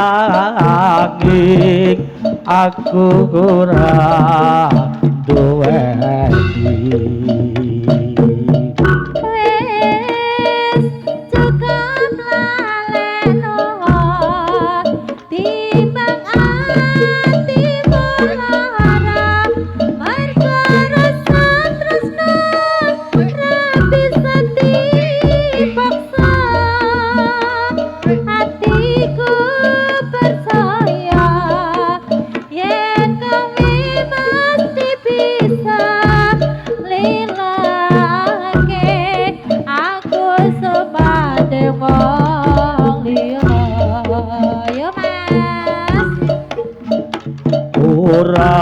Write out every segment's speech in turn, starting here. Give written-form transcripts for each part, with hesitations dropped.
nanging aku ora duweni wis cukup laleno timbang atimu lara mergo rasa tresno ra bisa dipaksa hatiku percaya yen kowe mesti bisa lilake aku sepade wong liya yo mas ora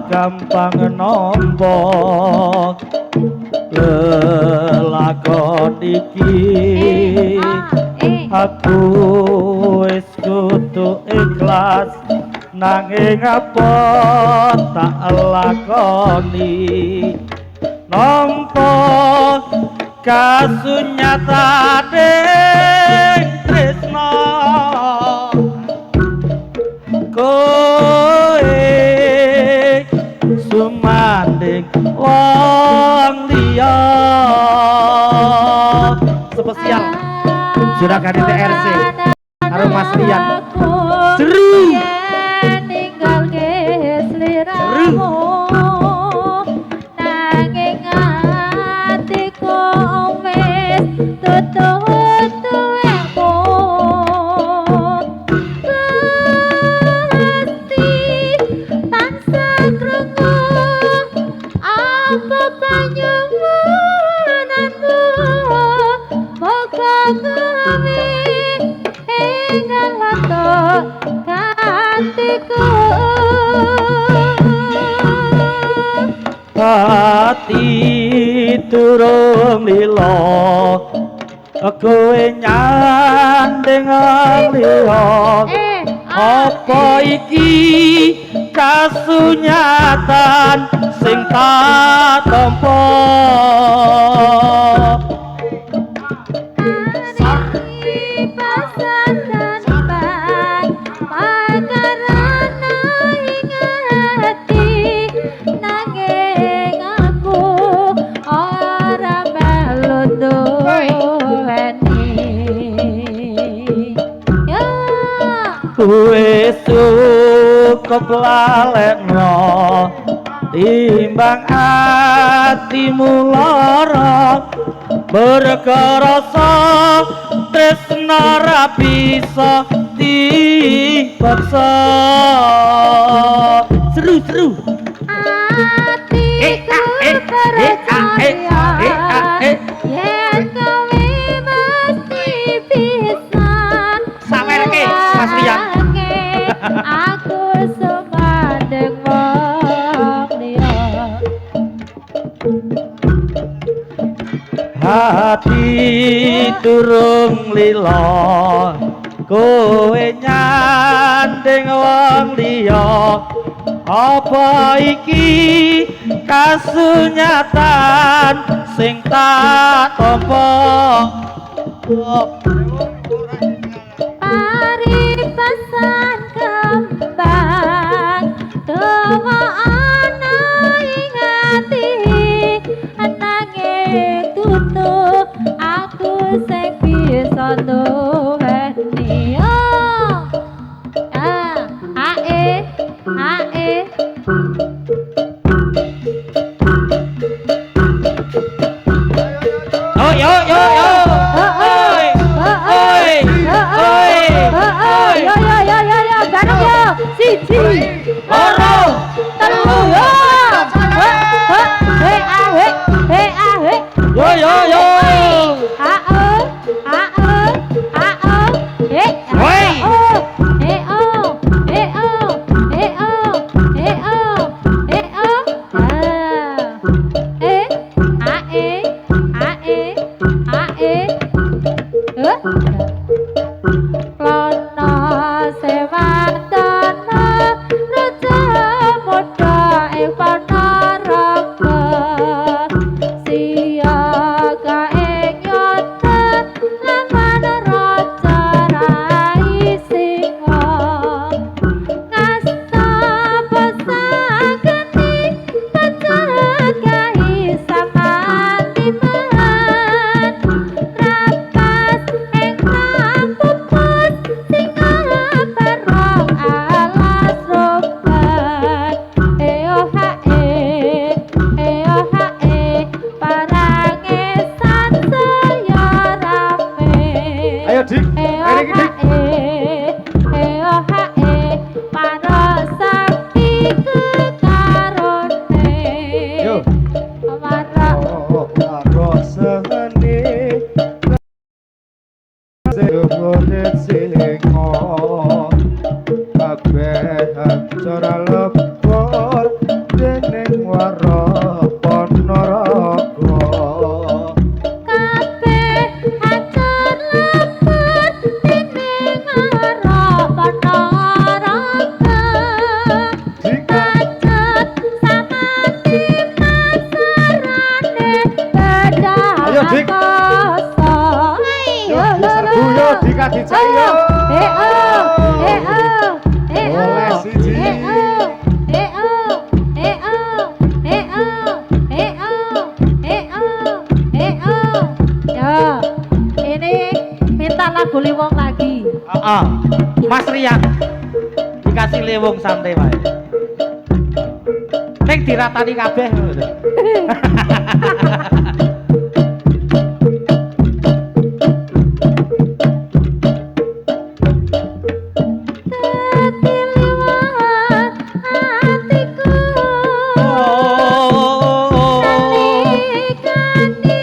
gampang nampa lelakon iki aku wis kudu ikhlas nanging apa tak lakoni nampa kasunyatane tresno kowe sumanding wong liya spesial juragan TRC karo Mas Rian seru tinggal ke sliramu nanging atiku wis tutut tuwekmu pasti tansah krungu apa panyuwunanmu moga kowe enggal lato hatiku hati turung lilo kowe nyandeng liya apa iki kasunyatan sing tak tampa pasan dan bang makarana ing hati nanging aku ora melu duweni ya wis cukup lalekno timbang atimu lara berkerasa tresna ra bisa dipaksa seru hatiku percaya yen kowe mesti bisa sawerke Mas Rian aku semandeng wong liya hati turung lila kowe nyandeng wong liya apa iki kasunyatan sing tak tampa paribasan kembang dawa ana ing ati nanging tutup aku sing bisa duweni ae oh yo bareng yo siji loro telu yo yo Sing Ayo Dik, ayo Dik. para sakti kekarone Yo. para Rosane Seyonet singo kabeh acara lepor dening wara Ponorogo kabeh hancur lepet dening harapan neraka kacut sama masarane beda Ayo, Dik. koso Serbu yo dikadicai yo Oleh siji. Ya, ini minta lagu Liwong lagi. Mas Rian dikasih lewung santai wae. Ning diratani kabeh. Dadi liwat hatiku salikani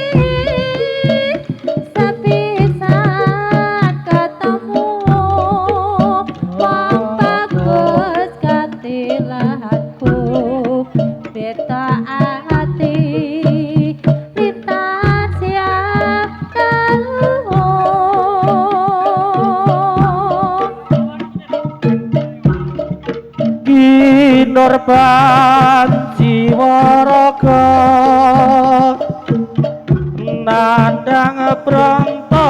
sepisan ketemu wong bagus katilanku beta hati lintas siap kaluh Kinurban jiwaraga nandang prangta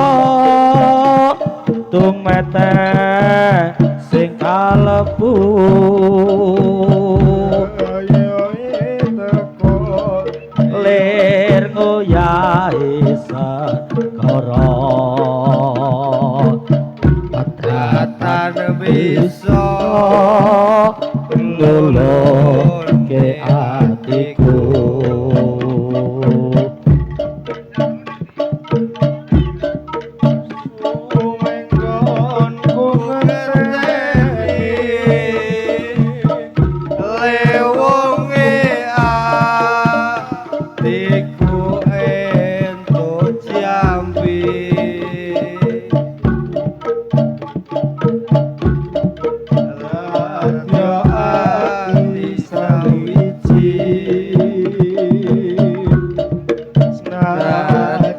tumete sing kalebu ayo teko lir ngoyahi sekara datan bisa ngulurke atiku Menggon ku ngerti lewonge atiku ento jambi radio ati sawiji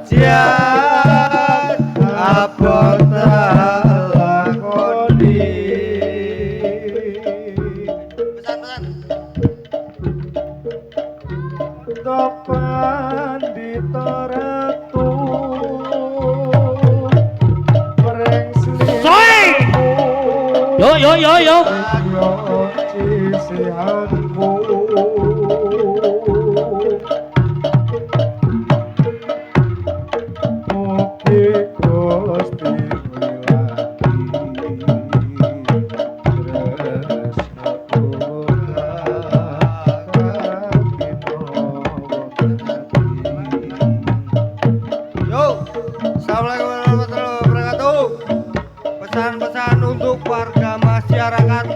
senajan apa tak lakoni topan ditoratu mereng Soe! Yo yo yo yo. ayo cisihanku mugi Gusti Yo, assalamualaikum warahmatullahi wabarakatuh. Pesan-pesan untuk warga masyarakat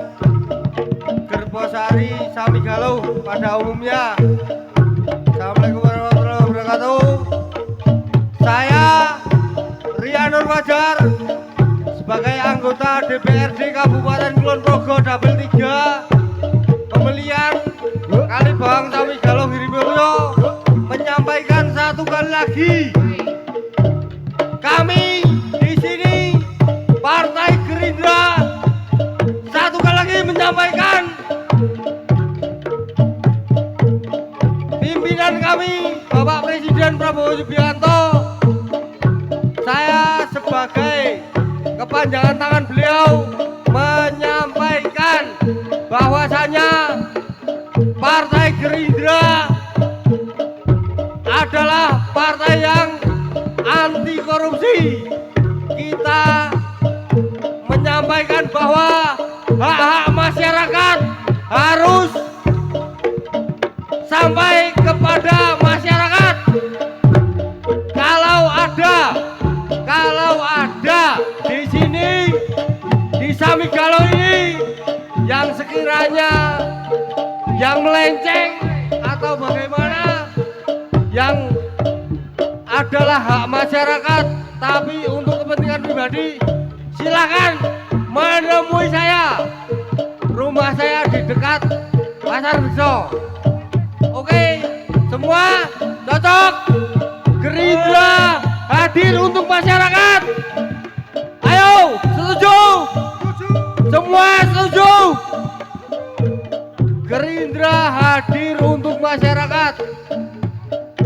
Gerposari Sami Galuh pada umumnya. Assalamualaikum warahmatullahi wabarakatuh. Saya Rian Nur Fajar sebagai anggota DPRD Kabupaten Kulon Progo Dapil 3 pemilihan Kalibawang Sami Galuh Girimulyo menyampaikan satu kali lagi kami di sini Partai Gerindra satu kali lagi menyampaikan pimpinan kami Bapak Presiden Prabowo Subianto, saya sebagai kepanjangan tangan beliau menyampaikan bahwasanya Partai Gerindra adalah partai yang anti korupsi. Kita menyampaikan bahwa hak-hak masyarakat harus sampai kepada masyarakat. Kalau ada Sami Galuh ini yang sekiranya yang melenceng atau bagaimana yang adalah hak masyarakat tapi untuk kepentingan pribadi, silakan menemui saya. Rumah saya di dekat Pasar Beso. Oke, semua cocok. Gerindra hadir untuk masyarakat. Ayo, setuju? Semua setuju? Gerindra hadir untuk masyarakat.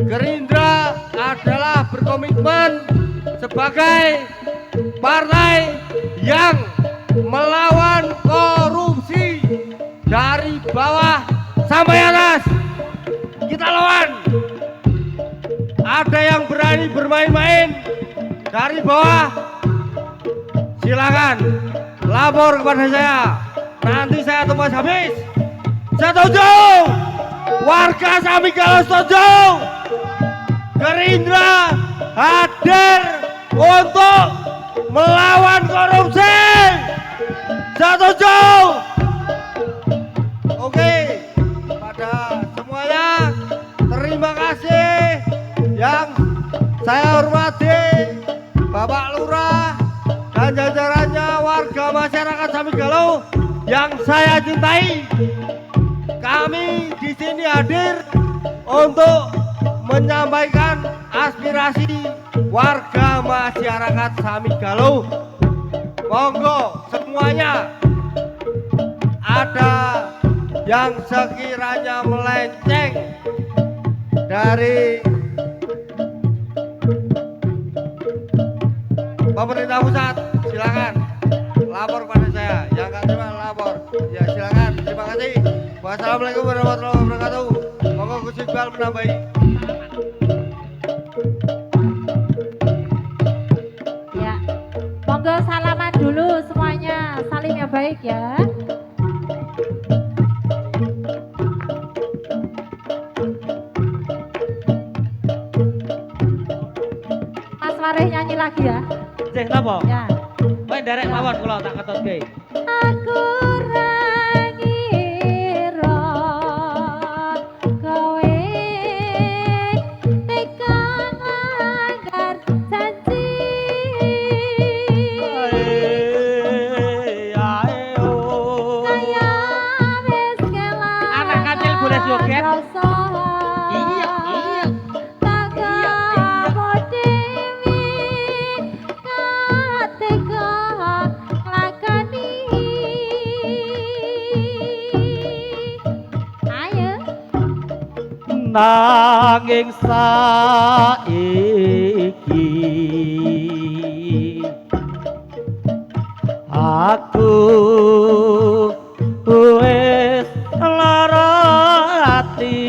Gerindra adalah berkomitmen sebagai partai yang melawan korupsi dari bawah sampai atas. Kita lawan. Ada yang berani bermain-main dari bawah, silakan lapor kepada saya. Nanti saya tebas habis. Setuju? Warga Sami Galuh setuju? Gerindra hadir untuk melawan korupsi. Setuju? Oke, pada semuanya terima kasih yang saya hormati Bapak Lurah dan jajarannya warga masyarakat Sami Galuh yang saya cintai. Kami di sini hadir untuk menyampaikan aspirasi warga masyarakat Sami Galuh. Monggo semuanya, ada yang sekiranya melenceng dari pemerintah pusat, silakan lapor pada saya. Yang nggak terima lapor, ya silakan. Terima kasih. Wassalamualaikum warahmatullahi wabarakatuh. Monggo Gus Iqbal menambahi. Ya, monggo salaman dulu semuanya, salim yang baik ya. Mas Warih nyanyi lagi ya. Cek napa? Ya. Main derek mawon kula tak ketutke. Aku rangira kowe tekan langgar janji. Kaya wis kelan Anak kecil boleh joget? rasa. Iya. Nanging saiki aku wis lara ati,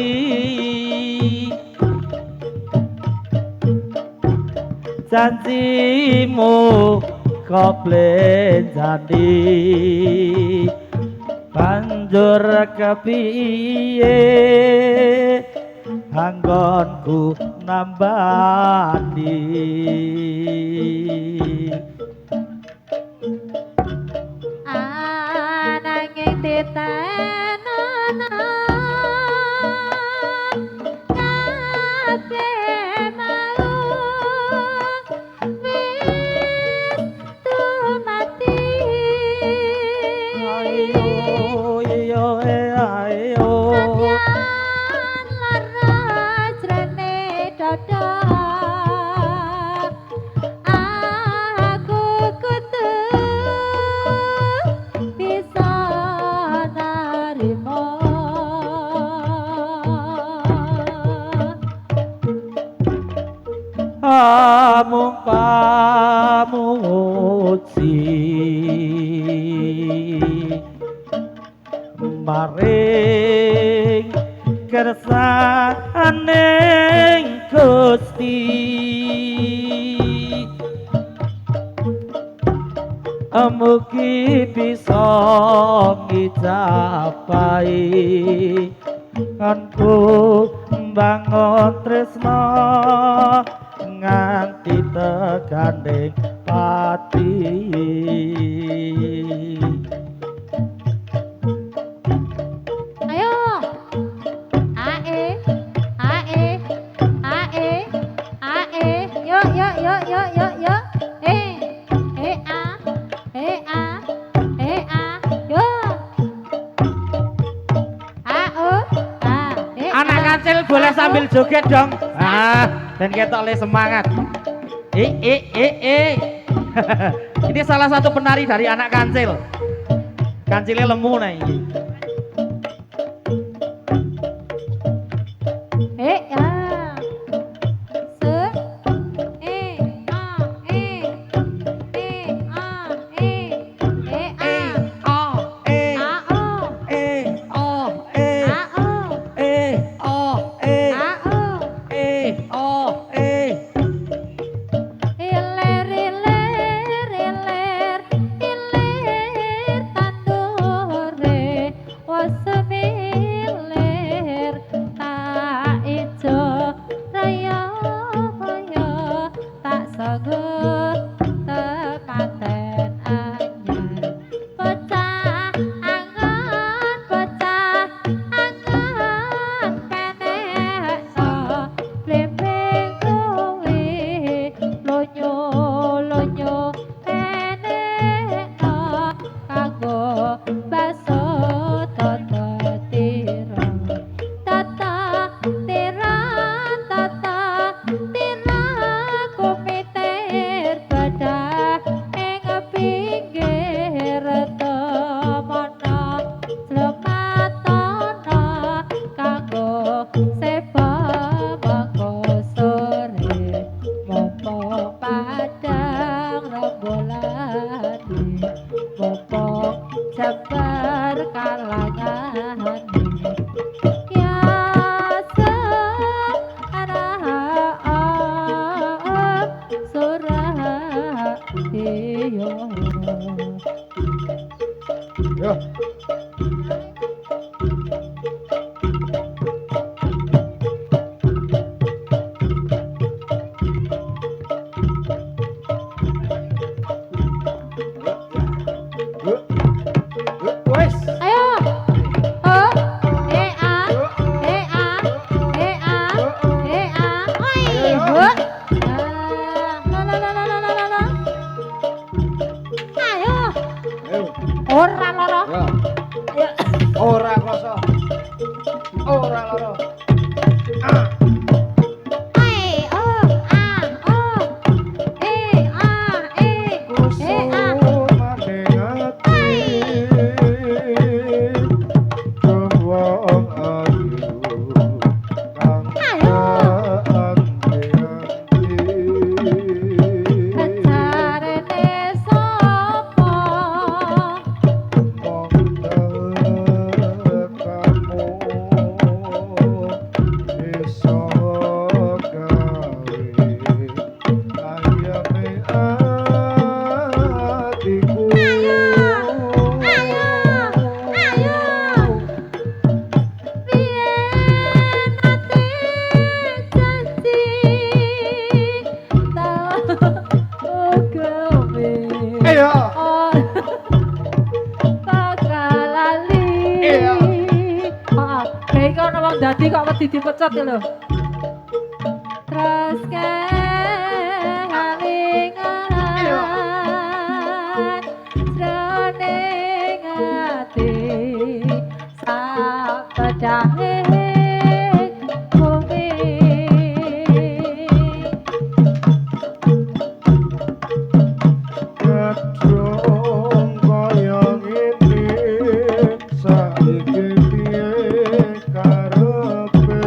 janjimu kok blenjani banjur kepiye anggonku nambani. Ananging ditenono kabeh mau wis tumati. Ayo ayo ayo aku kudu bisa narimo. amung pamuji maring kersaning Gusti. Mugi bisa ngicapai kanku mbangun tresna nganti teganing pati. sambil joget dong. Dan ketok le semangat. Ini salah satu penari dari anak kancil. Kancilnya lemu nih. Dadi kok wedi dipecat lho. Terus kelingan jroning ati sapedahe bumi. Kadung kaya ngene saiki piye karepe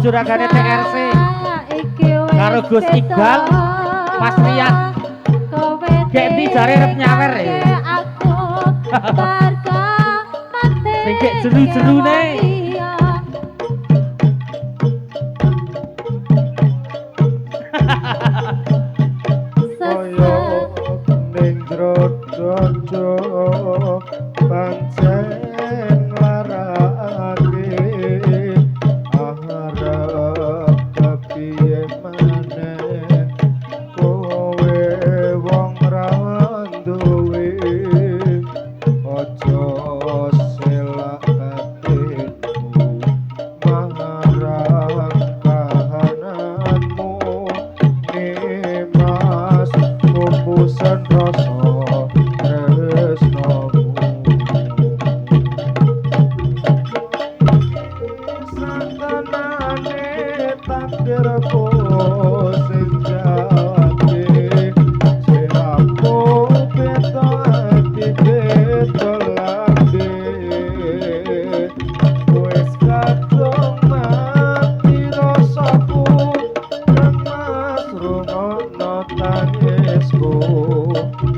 juragane TRC Iki wis karo Gus Iqbal, Mas Rian. Gek ndi jare arep nyawer ya? Aku warga mati. Sing gek jeru-jerune. Kaya ning drodojo pancen larake arep kepiye maneh kowe wong ra duwe aja selak hatimu marang kahananmu nimas kupusan rasa tresnamu santanane takdirku sing jati siramu beta ati beta lambe wis kadung mati rasaku lemas rungono tangisku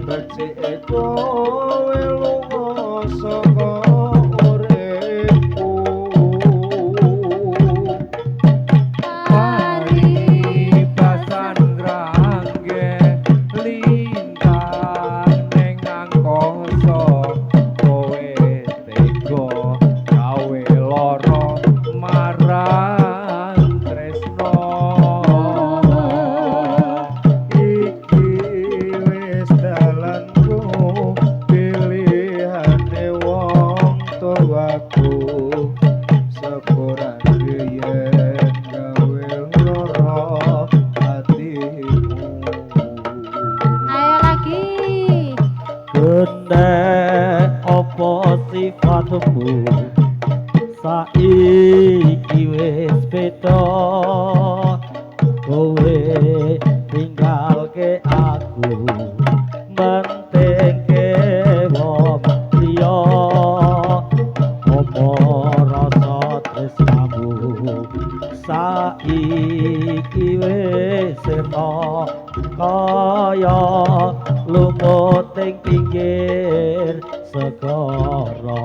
becike kowe lunga saka uripku paribasan grangge lintang ning angkasa kowe tega gawe lara marang tresno iki wis dalanku pilihane wong tuaku sepura yen gawe lara hatimu Ayo lagi. Gendek opo sifatmu saiki wis beda kowe tinggalke aku mentengke wong liya opo rasa tresnamu saiki wis ena kaya lumut ing pinggir segara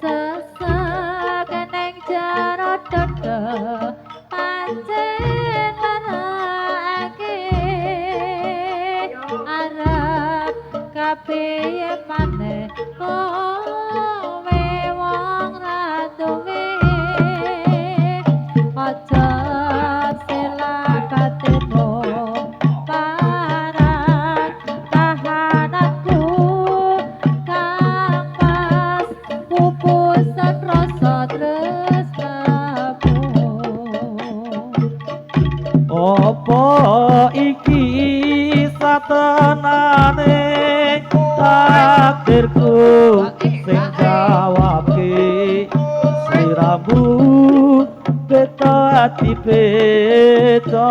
Sesek neng jero dodo pancen larake arep kepiye maneh kowe wong ra duwe aja selak hatimu parang kahananku kang pas pupusan rasa tresnamu Apa iki satenane takdirku sing jawabke siramu beta ati beta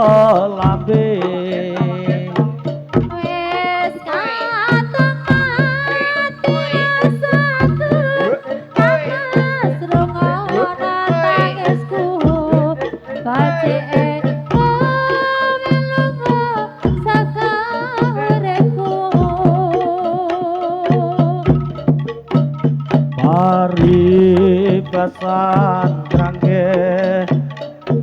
lambe wis katong mati asaku kamas rungono tangisku bacike kowe lunga saka uripku paribasan grangge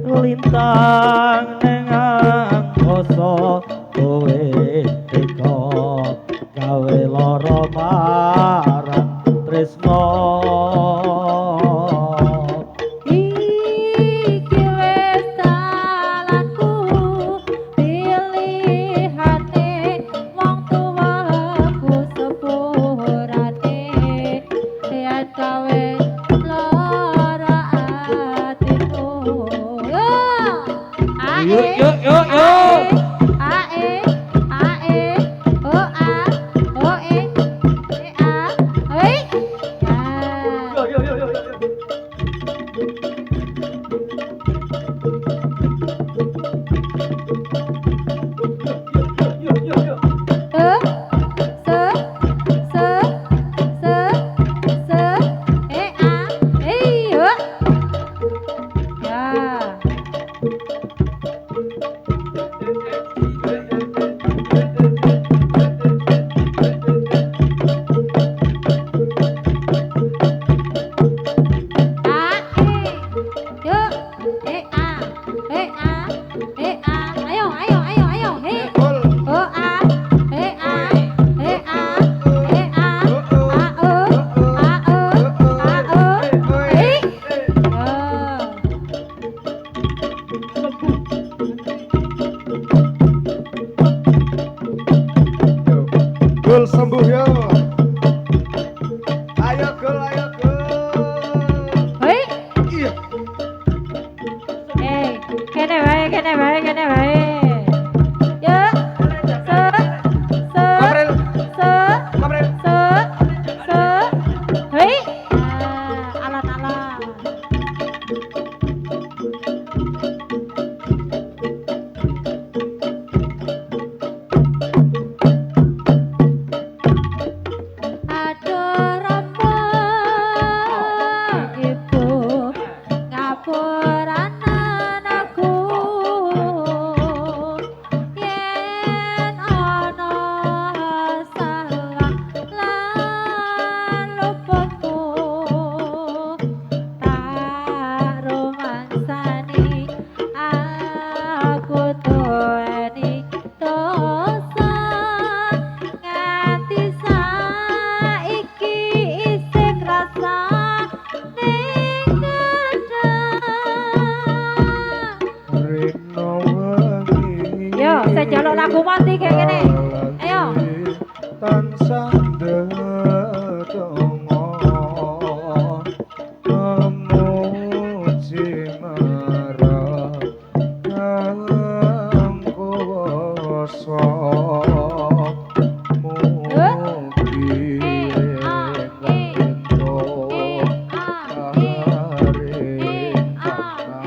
lintang ning angkasa kowe teka gawe lara marang tresno iki wis dalanku pilihane wong tuaku sepurane yen kowe lara atiku yuk yuk yuk yuk ae ae o a o e a oi yo. Ayo gol, ayo gol. Hei, Iya. kene wae, kene wae, kene wae. Yo, se, Kopril, se, kopril. se, hei, alat-alat. Aduh rambut ibu ngapuranen aku yen ana salah lan luputku tak romansani aku duweni dosa nganti saiki isih krasa ning dada. Rino wengi. Yo, saya jaluk lagu mati kayak gini. Ayo. Tansah ndedonga memuji marang Kang Kuwasa. Mugi kapinto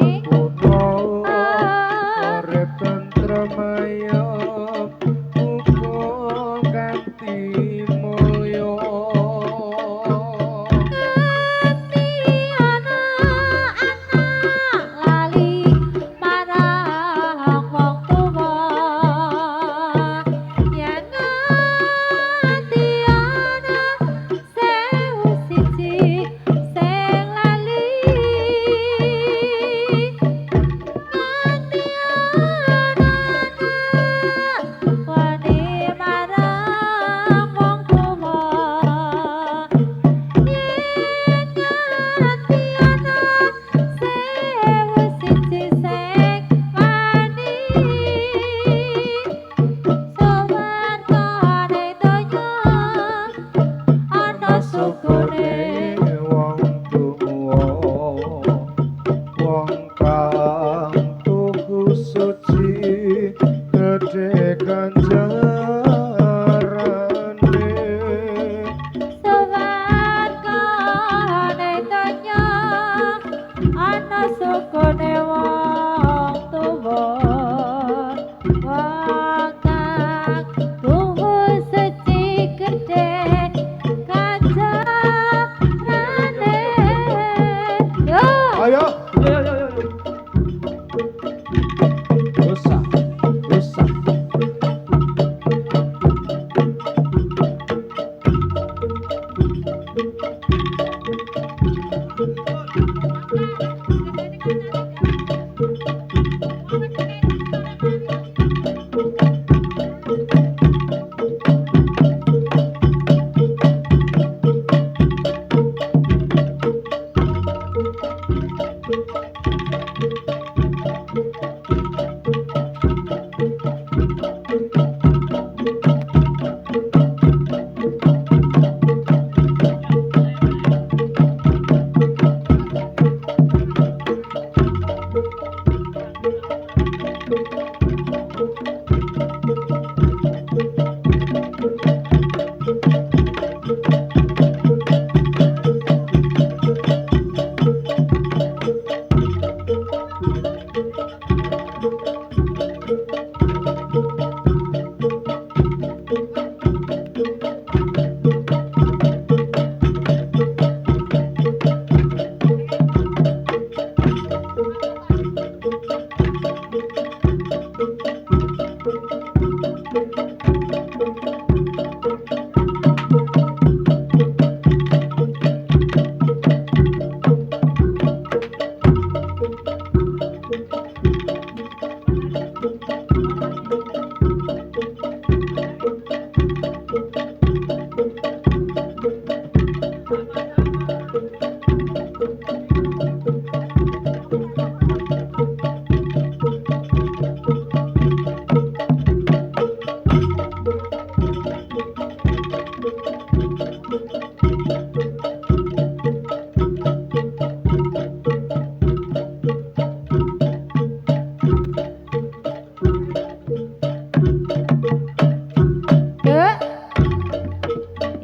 ngapunten urip tentrem ayem uga kanthi mulya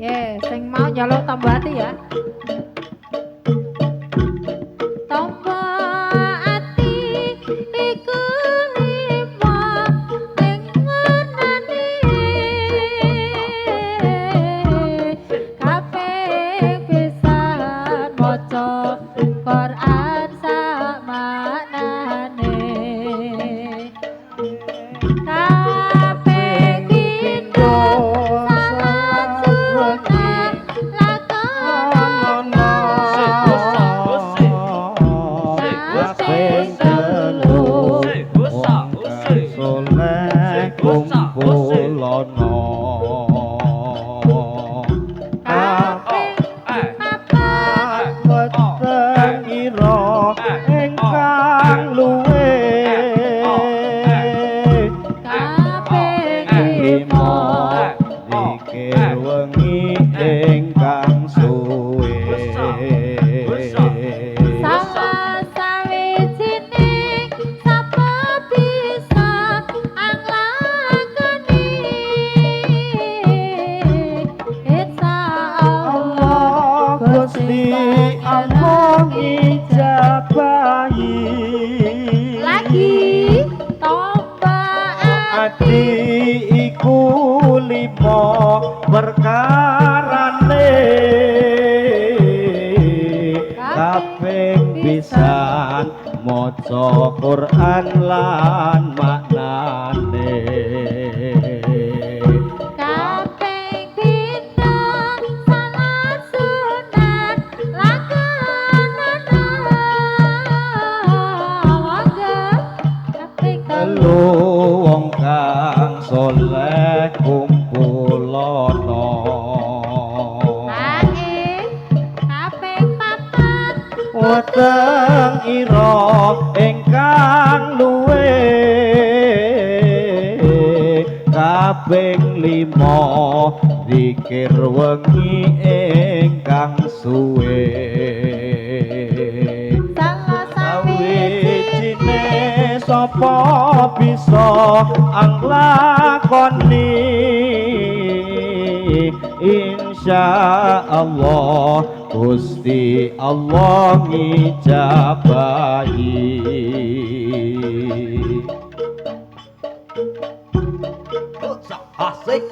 Sing mau nyolong tombol hati ya. Tombol hati iku lima ning ngenani kabeh pisan maca Quran sak maknane. Kabeh pindho salat sunat lakonono. Kabeh telu soleh kumpulono. Kabeh papat Weteng ira ingkang luwe kabeh lima lima dikir wengi ingkang suwe. salah sawijining sapa bisa anglakoni insyaallah Gusti Allah ngijabahi lagi tombak ati iku lima perkarane kaping pisan maca Quran lan maknane. kaping pindho salat sunat lakonono. Monggo kaping Telu wong kang soleh kumpulono. Ae kaping papat Weteng ira ingkang luwe kaping lima zikir wengi ingkang suwe. salah sawijining Sawijine sapa bisa anglakoni insyaallah Gusti Allah ngijabahi. Asik.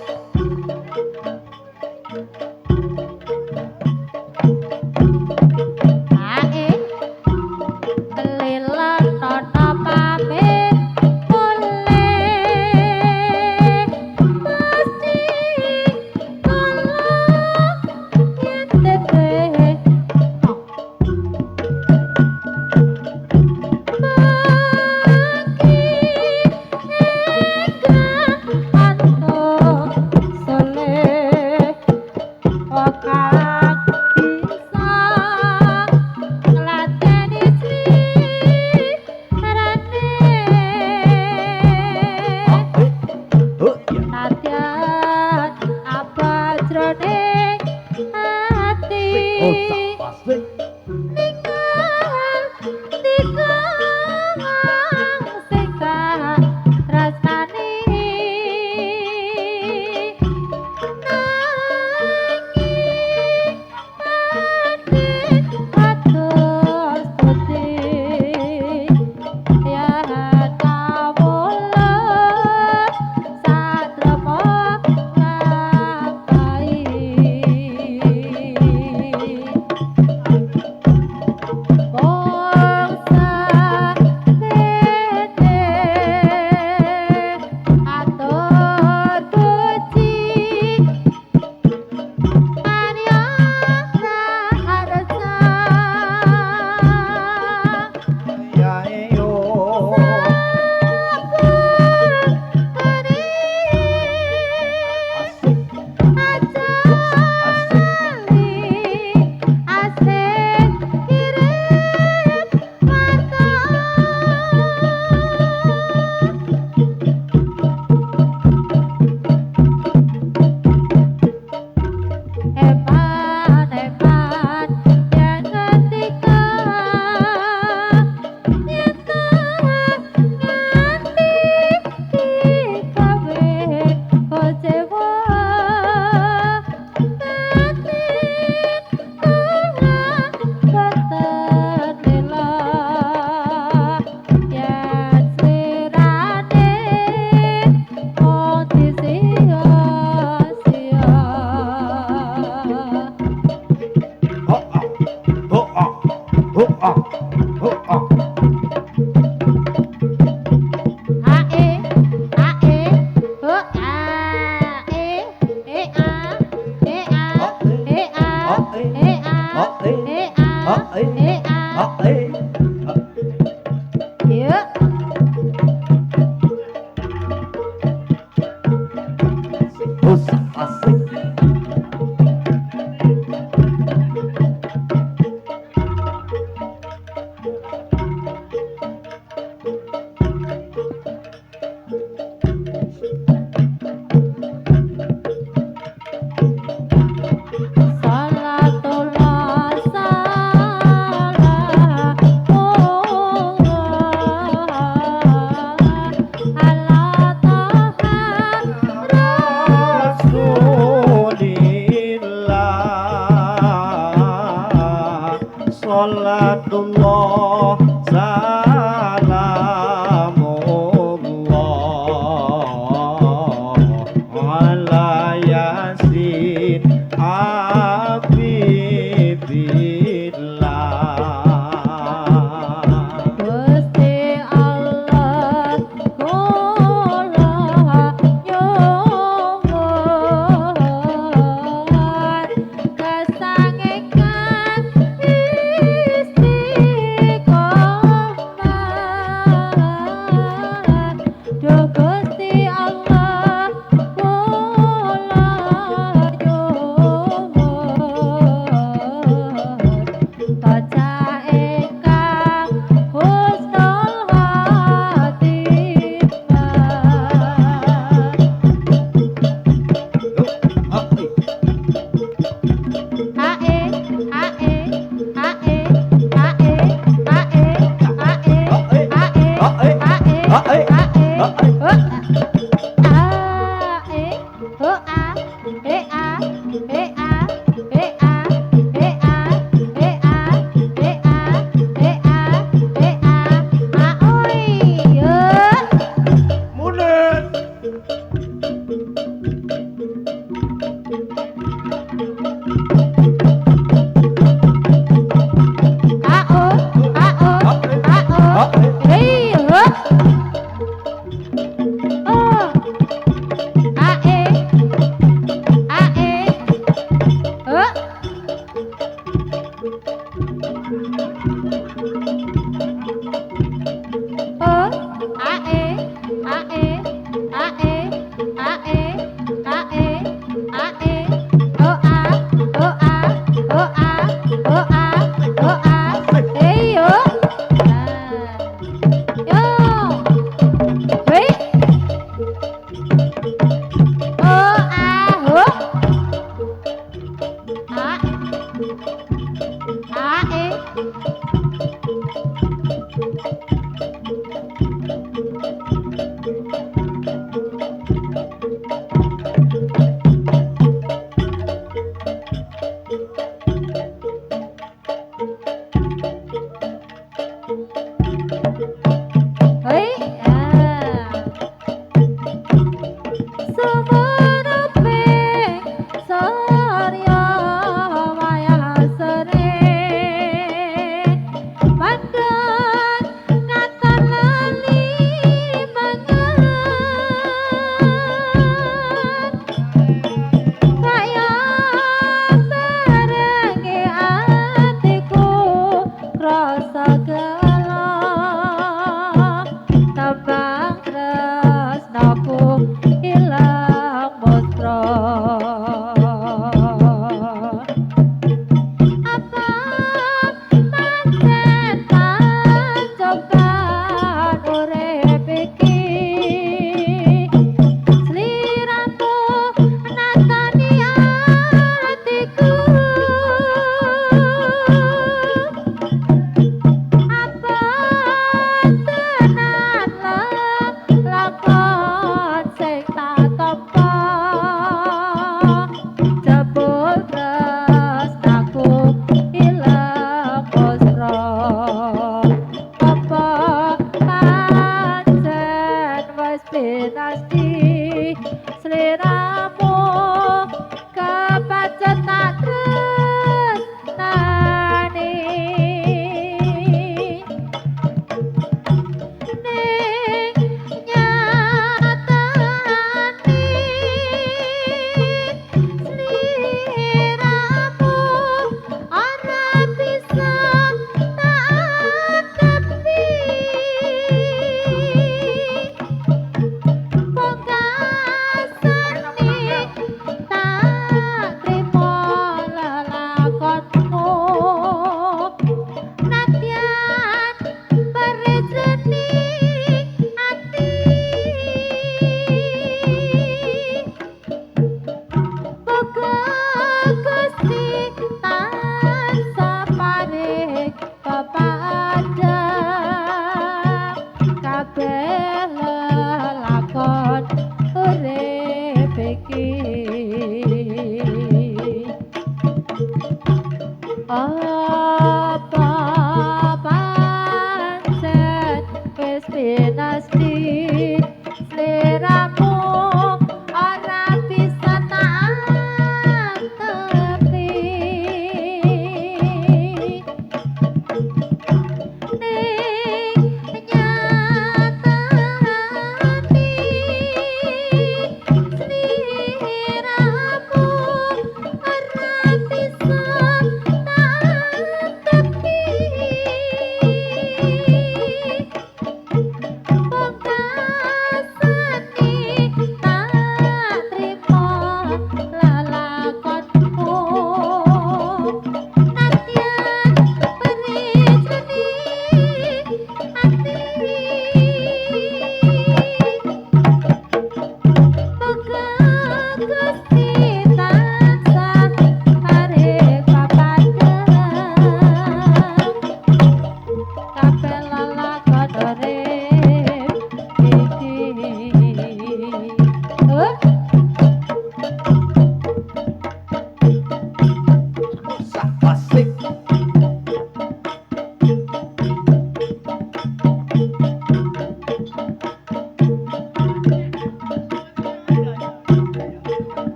ae kelilan nono pamit mulih mesti tolong yentete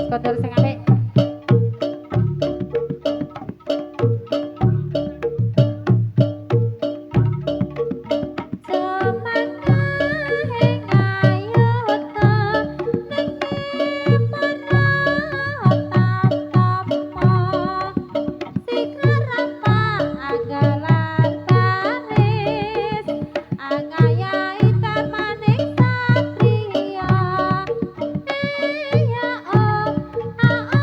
kondur sing apik. Oh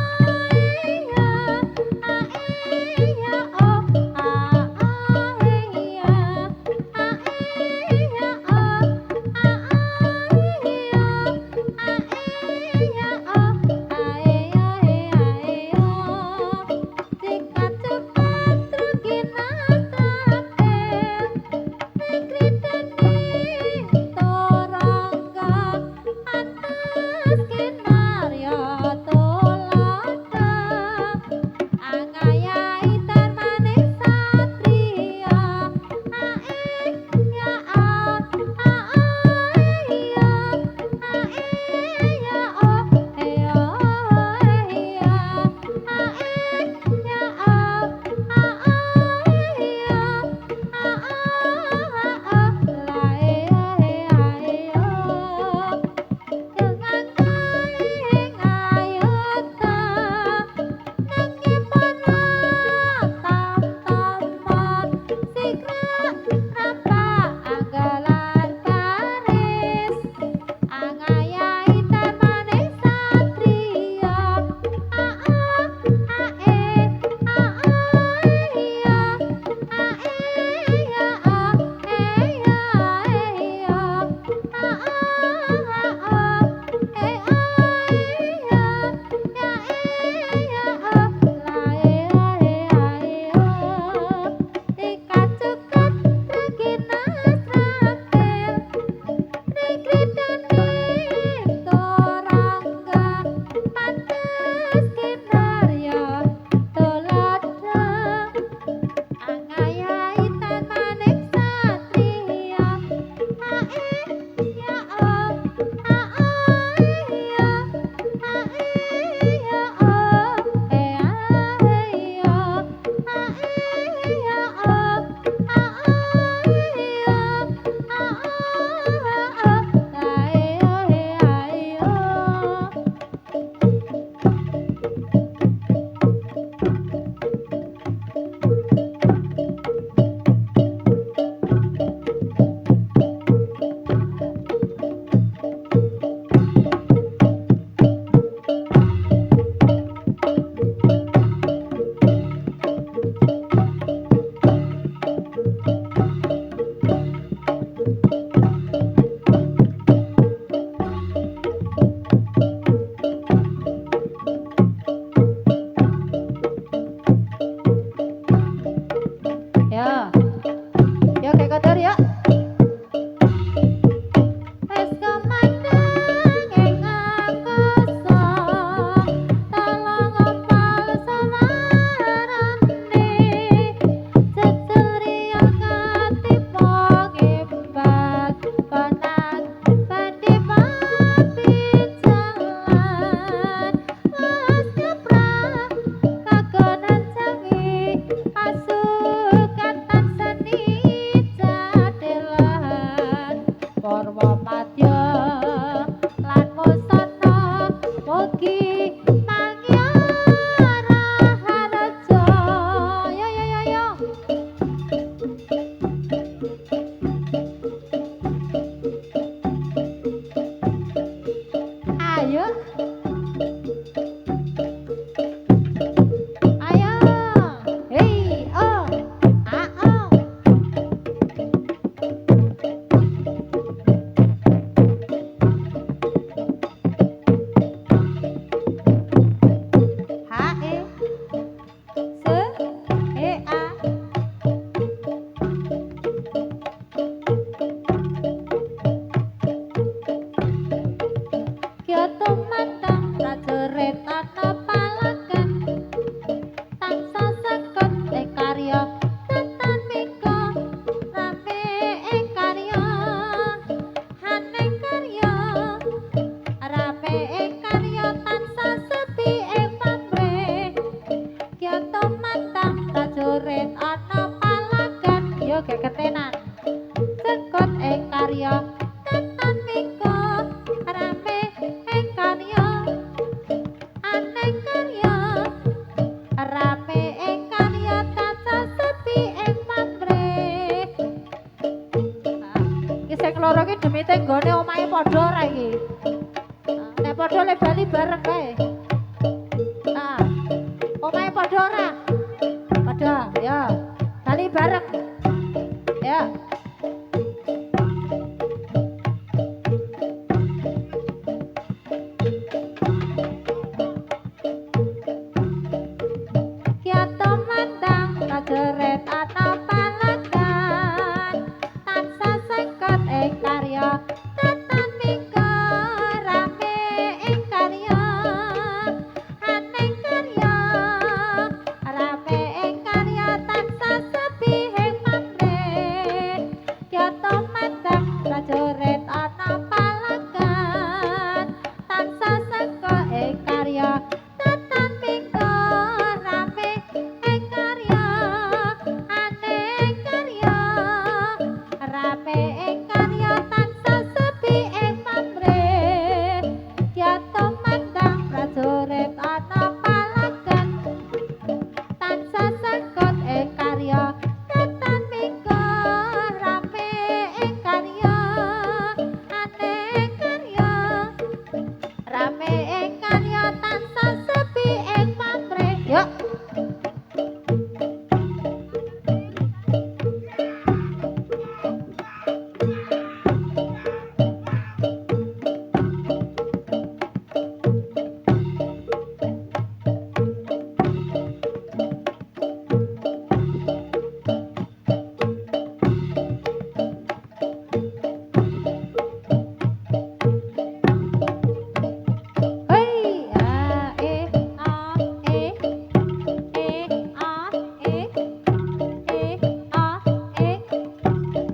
omahe padha ora iki? Nek padha le bali bareng kae. Nah, omahe padha ora? Padha, ya. Bali bareng. Ya. Ya temandang kajeret ana palagan tansah sengket ing karya tetan minggu rame ing karya aning karya rame ing karya tansah sepi ing pamrih ya temandang kajeret ana palagan tansah sengket ing karya tetan minggu rame ing karya ane karya rame ing karya tansah sepi ing pamrih ya temandang prajurit ana palagan tansah sengkut ing karya tetan minggu rame ing karya ane karya rame ing karya tansah sepi ing pamrih yuk. Hei, a e a e e a e e a e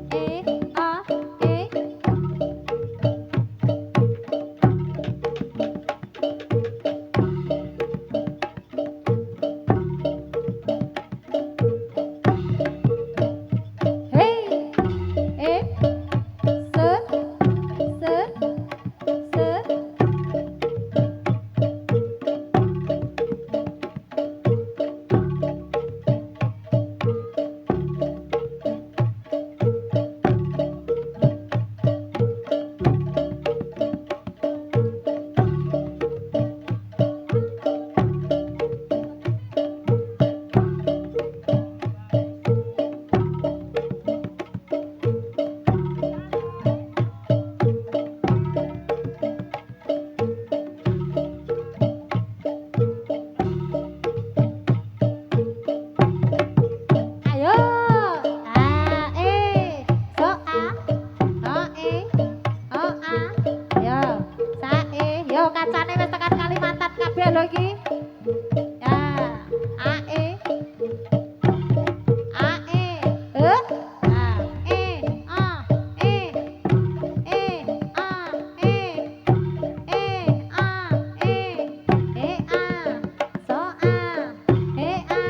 e a e Hei, e se ayo a e so a e o a yo sa e yo kacane wis tekan Kalimantan kabeh lho iki ya a e a e a e a e e a e e a e a so a e a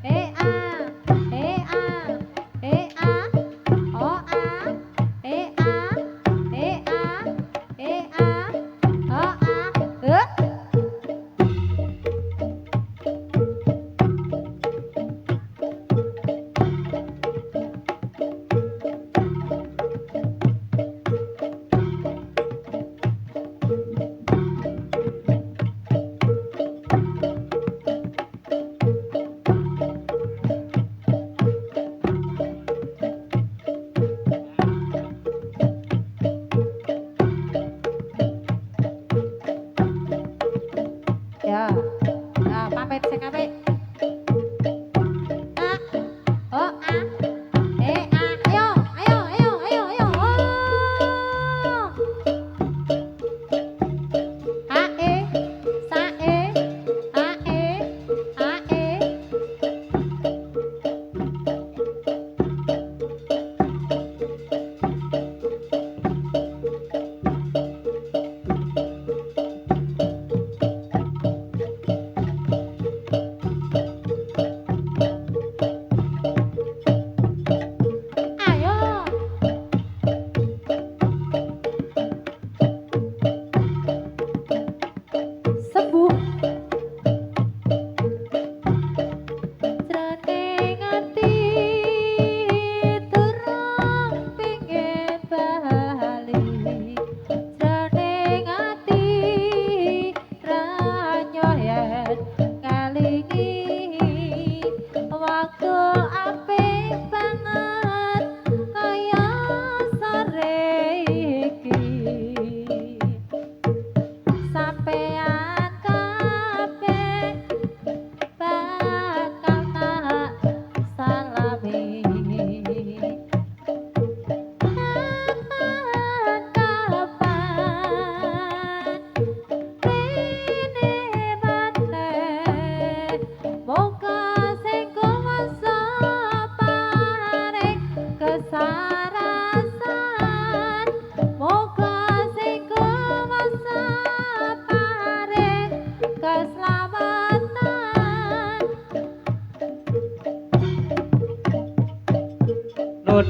e a e a e a o a e a e a e a o a ya nah pamit sing apik a o a e a ayo ayo ayo ayo ayo oh a e sa e a e a e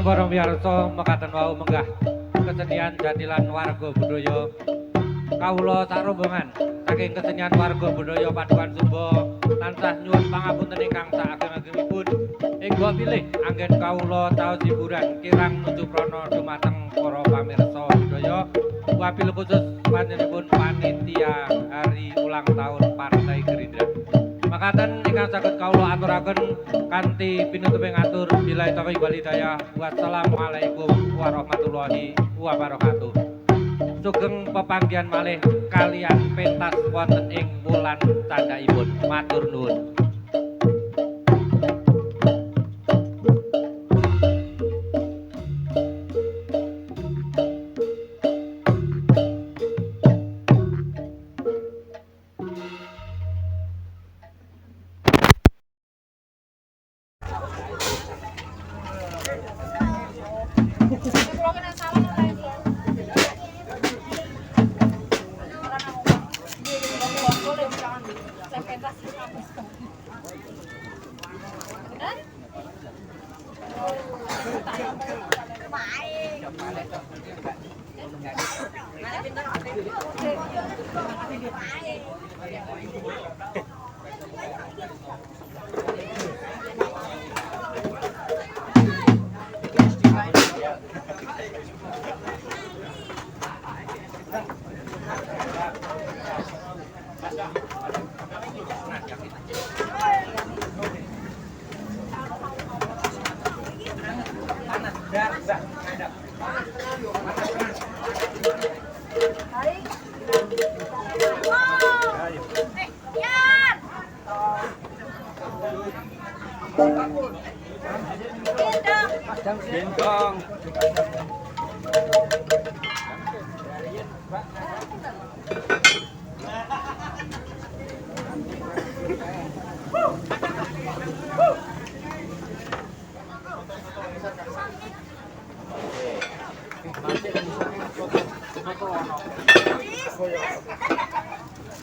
para miyarsa mekaten wau menggah kesenian jadilan warga budaya kawula sak rombongan saking kesenian warga budaya Padukan Sumba tansah nyuwun pangapunten ingkang saageng-agengipun ing mbok pilih anggen kawula taos hiburan kirang nuju prana dumateng para pamirsa budaya wabil khusus panjenenganipun panitia hari ulang tahun Partai Gerindra. Makaten ingkang saged kawula aturaken kanthi pinutuping atur billahi taufiq wal hidayah. Wassalamualaikum warahmatullahi wabarakatuh. Sugeng pepanggihan malih kalian pentas wonten ing wulan candhaipun. Matur nuwun.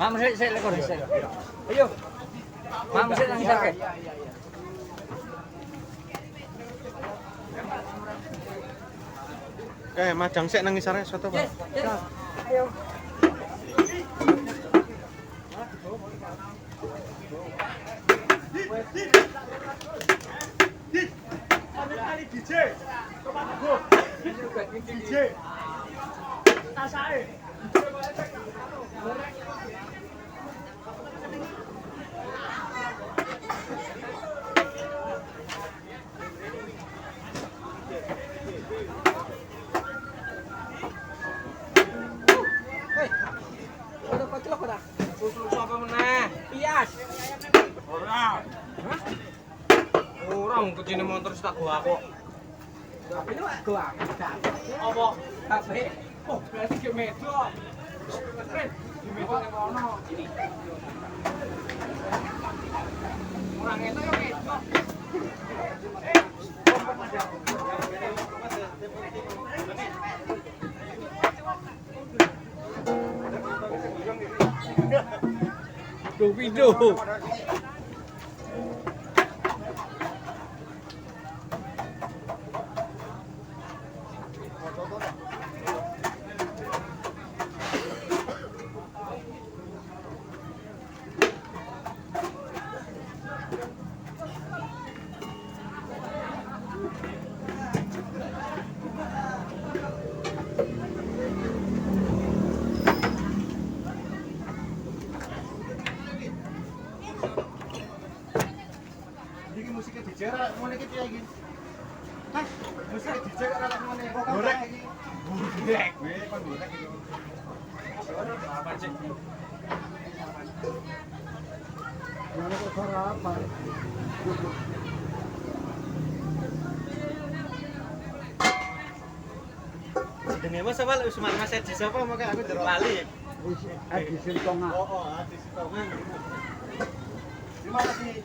Mam sik lekor sik. Ayo. Mam sik nang isar. Madang sik nang isare soto, Pak. Ayo. Orang kecil motor tak gua kok. Tapi lu gua. Apa? Tapi oh, berarti ke metro. Di metro yang ono. Orang itu yang metro. Video. Musiknya dijerak, mau iki piye iki? Hah? Musik dijerak ora tak ngene kok gorek iki. Gorek, kowe kon gorek iki. Apa sih? Mana kok ora apa? Jenenge Mas apa Usman Mas Edi sapa maka aku jero lali. Edi Sintongan. Oh, Edi Sintongan. Terima kasih.